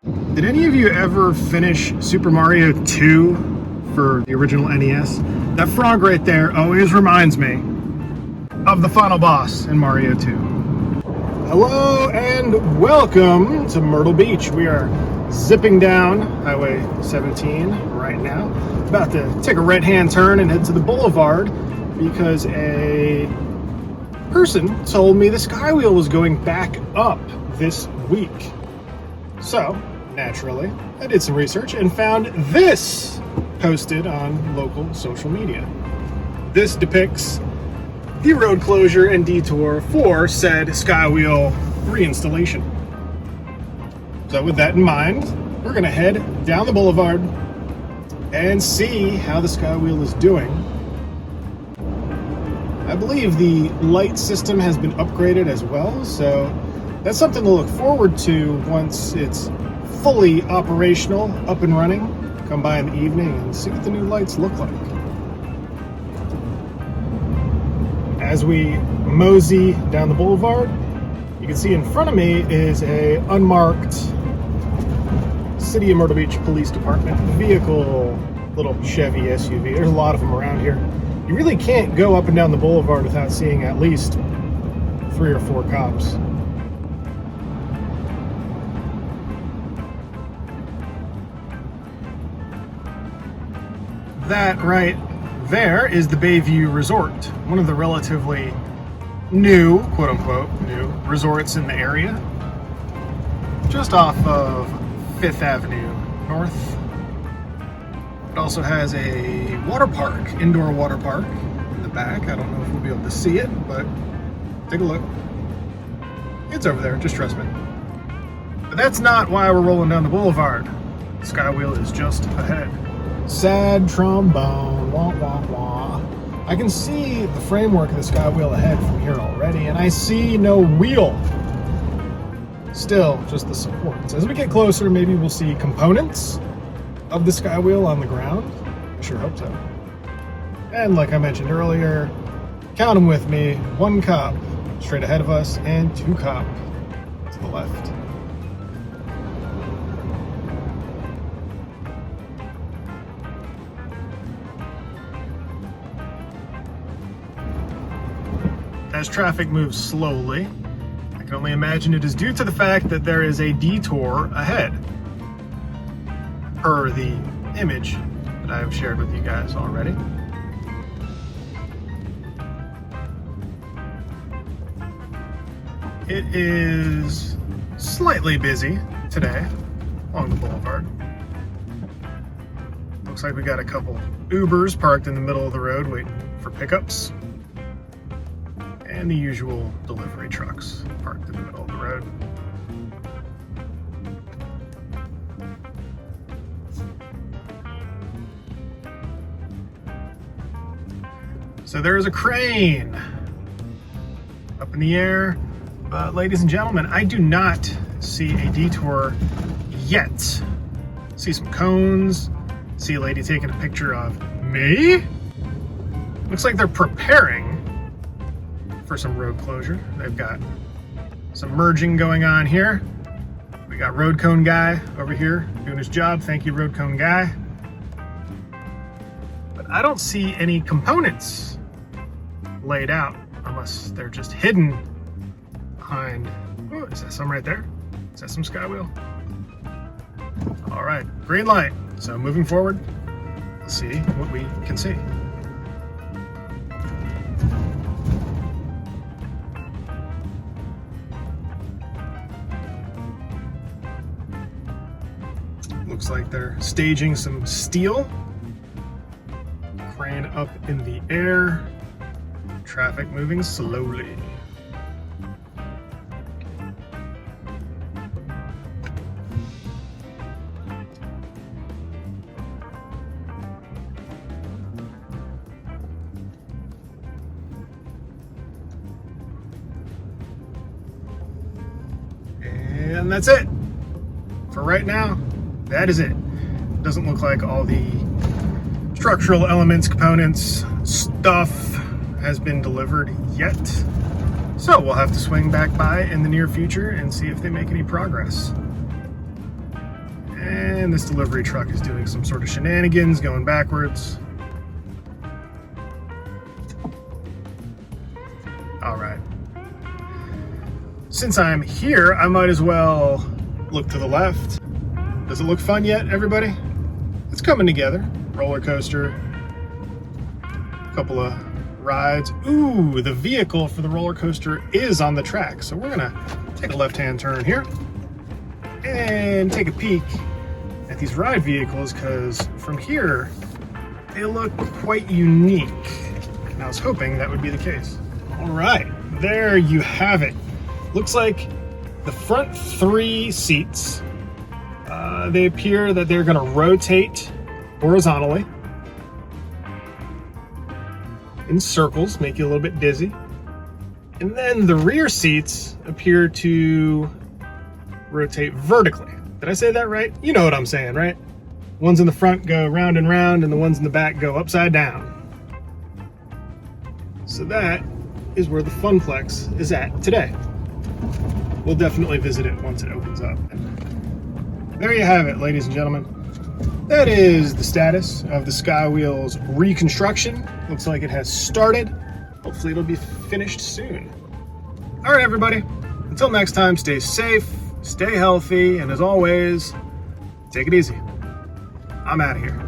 Did any of you ever finish Super Mario 2 for the original NES? That frog right there always reminds me of the final boss in Mario 2. Hello and welcome to Myrtle Beach. We are zipping down Highway 17 right now. About to take a right-hand turn and head to the boulevard because a person told me the Skywheel was going back up this week. So, naturally, I did some research and found this posted on local social media. This depicts the road closure and detour for said Skywheel reinstallation. So with that in mind, we're gonna head down the boulevard and see how the Skywheel is doing. I believe the light system has been upgraded as well, so that's something to look forward to once it's fully operational, up and running. Come by in the evening and see what the new lights look like. As we mosey down the boulevard, you can see in front of me is a unmarked City of Myrtle Beach Police Department vehicle, little Chevy SUV. There's a lot of them around here. You really can't go up and down the boulevard without seeing at least 3 or 4 cops. That right there is the Bayview Resort, one of the relatively new, quote-unquote, new resorts in the area, just off of 5th Avenue North. It also has a water park, indoor water park in the back. I don't know if we'll be able to see it, but take a look. It's over there, just trust me. But that's not why we're rolling down the boulevard. Skywheel is just ahead. Sad trombone, wah, wah, wah. I can see the framework of the Skywheel ahead from here already, and I see no wheel. Still, just the supports. As we get closer, maybe we'll see components of the Skywheel on the ground. I sure hope so. And like I mentioned earlier, count them with me, 1 cop straight ahead of us and 2 cop to the left. As traffic moves slowly, I can only imagine it is due to the fact that there is a detour ahead, per the image that I have shared with you guys already. It is slightly busy today along the boulevard. Looks like we got a couple Ubers parked in the middle of the road waiting for pickups. And the usual delivery trucks parked in the middle of the road. So there is a crane up in the air, but ladies and gentlemen, I do not see a detour yet. See some cones, see a lady taking a picture of me. Looks like they're preparing for some road closure. They've got some merging going on here. We got road cone guy over here doing his job. Thank you, road cone guy. But I don't see any components laid out unless they're just hidden behind. Oh, is that some right there? Is that some Skywheel? All right, green light. So moving forward, let's see what we can see. Looks like they're staging some steel. Crane up in the air. Traffic moving slowly. And that's it for right now. That is it. Doesn't look like all the structural elements, components, stuff has been delivered yet. So we'll have to swing back by in the near future and see if they make any progress. And this delivery truck is doing some sort of shenanigans, going backwards. All right. Since I'm here, I might as well look to the left. Does it look fun yet, everybody? It's coming together. Roller coaster, a couple of rides. Ooh, the vehicle for the roller coaster is on the track. So we're gonna take a left-hand turn here and take a peek at these ride vehicles, because from here, they look quite unique. And I was hoping that would be the case. All right, there you have it. Looks like the front 3 seats, they appear that they're gonna rotate horizontally in circles, make you a little bit dizzy. And then the rear seats appear to rotate vertically. Did I say that right? You know what I'm saying, right? Ones in the front go round and round, and the ones in the back go upside down. So that is where the Funplex is at today. We'll definitely visit it once it opens up. There you have it, ladies and gentlemen. That is the status of the Skywheel's reconstruction. Looks like it has started. Hopefully it'll be finished soon. All right, everybody. Until next time, stay safe, stay healthy, and as always, take it easy. I'm out of here.